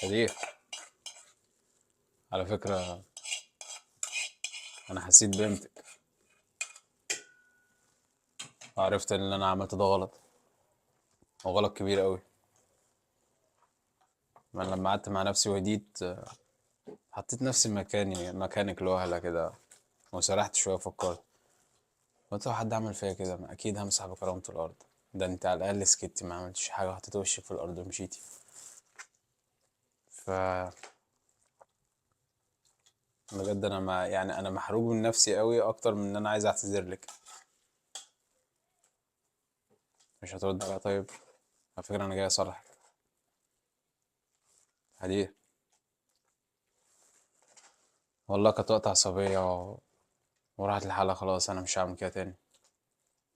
دي على فكرة أنا حسيت بقيمتك وعرفت إن أنا عملت ده غلط وغلط كبير أوي. من لما قعدت مع نفسي وهديت حطيت نفسي مكانك لوهلة كده وسرحت شوية وفكرت. قلت لو حد عمل فيا كده ما أكيد همسح بكرامته الأرض. ده أنت على الأقل سكتي ما عملتش حاجة وحطيت وشك في الأرض ومشيتي. ف بجد أنا ما يعني أنا محروق من نفسي أوي أكتر من إن أنا عايز أعتذر لك. مش هترد عليا طيب؟ على فكرة أنا جاي أصالحك. هديه والله كانت وقت عصبية وراحت الحالة خلاص. أنا مش هعمل كده تاني.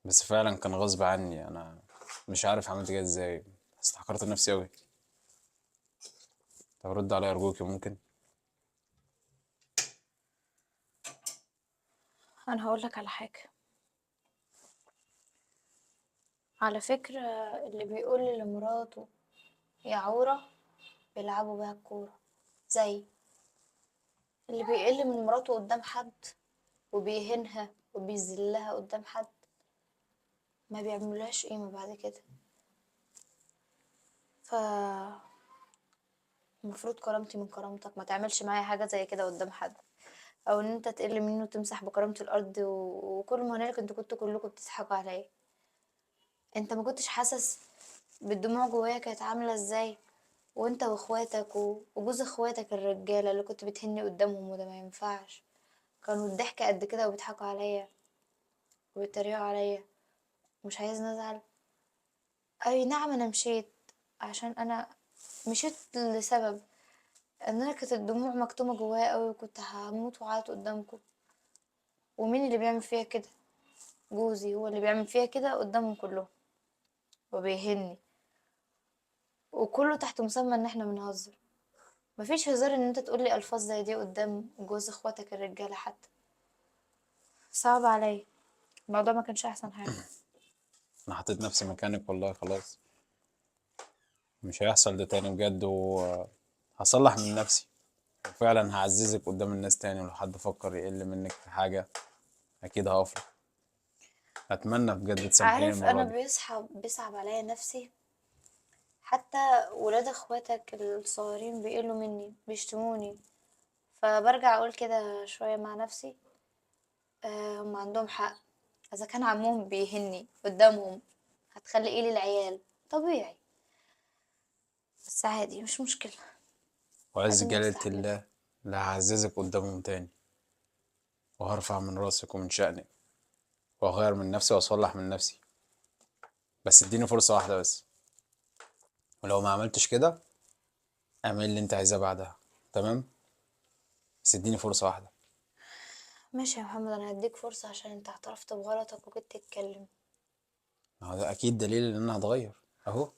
بس فعلا كان غصب عني. أنا مش عارف عملت كده ازاي. استحقرت نفسي أوي. طب رد عليا أرجوك ممكن. انا هقول لك على حاجه. على فكره، اللي بيقول لمراته يا عوره بيلعبوا بيها الكوره، زي اللي بيقل من مراته قدام حد وبيهينها وبيذلها قدام حد، ما بيعملهاش قيمه بعد كده. ف المفروض كرامتي من كرامتك، ما تعملش معايا حاجه زي كده قدام حد، او ان انت تقل منه وتمسح بكرامه الارض وكل ما هنالك انتوا كنتوا كلكم بتضحكوا عليا. انت ما كنتش حاسس بالدموع جوايا كانت عامله ازاي، وانت واخواتك وجوز اخواتك الرجاله اللي كنت بتهني قدامهم، وده ما ينفعش. كانوا الضحك قد كده وبيضحكوا عليا وبيتريقوا عليا. مش عايزني ازعل؟ اي نعم، انا مشيت عشان انا مشيت لسبب ان انا كانت الدموع مكتومه جوايا قوي وكنت هموت وعيط قدامكم. ومين اللي بيعمل فيها كده؟ جوزي هو اللي بيعمل فيها كده قدامهم كلهم وبيهني، وكله تحت مسمى ان احنا بنهزر. مفيش هزار ان انت تقولي الفاظ زي دي قدام جوز اخواتك الرجاله حتى. صعب عليا، الموضوع ما كانش احسن حاجه. أنا حطيت نفسي مكانك والله خلاص. مش هيحصل ده تاني بجد وهصلح من نفسي. وفعلا هعززك قدام الناس تاني ولو حد فكر يقل منك في حاجة أكيد هقفله. أتمنى بجد تسامحيني عارف، المرة انا دي. بيصعب عليا نفسي. حتى ولاد اخواتك الصغيرين بيقلوا مني بيشتموني، فبرجع اقول كده شويه مع نفسي. هم عندهم حق. اذا كان عمهم بيهني قدامهم، هتخلي ايه للعيال؟ طبيعي. بس عادي، مش مشكله. وعز اديني جلالة مستحمله. الله لا هعززك قدامهم تاني وهرفع من راسك ومن شأنك وأغير من نفسي وأصلح من نفسي. بس اديني فرصة واحدة بس. ولو ما عملتش كده اعمل اللي انت عايزاه بعدها. تمام. بس اديني فرصة واحدة. ماشي يا محمد، انا هديك فرصه عشان انت اعترفت بغلطك وجيت تتكلم. ما هو ده اكيد دليل ان انا هتغير اهو.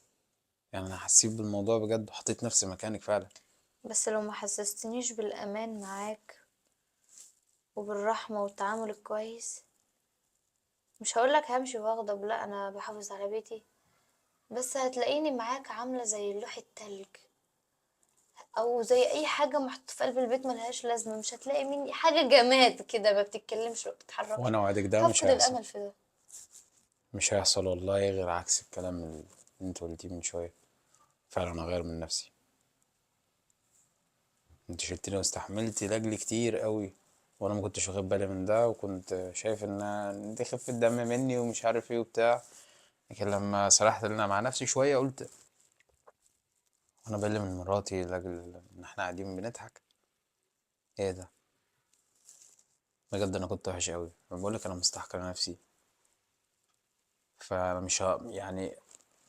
يعني انا حسيت بالموضوع بجد وحطيت نفسي مكانك فعلا. بس لو ما حسستنيش بالامان معاك وبالرحمه والتعامل الكويس، مش هقولك همشي واغضب، لا، انا بحافظ على بيتي. بس هتلاقيني معاك عامله زي لوح التلج، او زي اي حاجه محطوطه في قلب البيت ملهاش لازمه. مش هتلاقي مني حاجه، جماد كده ما بتتكلمش ما بتتحركش. وانا وعدك ده مش هفقد هيحصل. الامل في ده. مش هيحصل والله غير عكس الكلام اللي انت قلتيه من شوية. فعلا هغير من نفسي. انت شلتني واستحملتي لاجلي كتير قوي وانا ما كنتش واخد بالي من ده وكنت شايف ان دي خفة دم مني ومش عارف ايه وبتاع. لكن لما سرحت لنا مع نفسي شوية قلت انا بقل من مراتي لاجل ان احنا قاعدين بنضحك. ايه ده؟ بجد انا كنت وحش قوي. انا بقول لك انا مستحقر نفسي. فمش يعني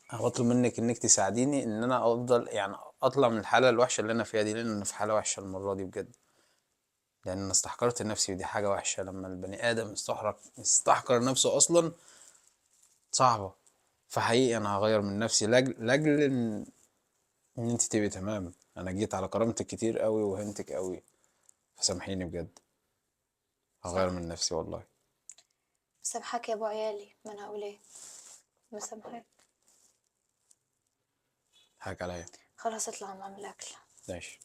هطلب منك انك تساعديني ان انا افضل يعني اطلع من الحاله الوحشه اللي انا فيها دي لان انا في حاله وحشه المره دي بجد. لان انا استحقرت نفسي ودي حاجه وحشه لما البني ادم يستحقر نفسه اصلا. صعبه. فحقيقي انا هغير من نفسي لاجل ان انت تبقي تمام. انا جيت على كرامتك كتير قوي وهنتك قوي. فسامحيني بجد. هغير صح. من نفسي والله. مسامحاك يا ابو عيالي، ما انا هقول ايه؟ مسامحاك. حاجة عليا. خلاص، اطلع نعمل اكل. ماشي.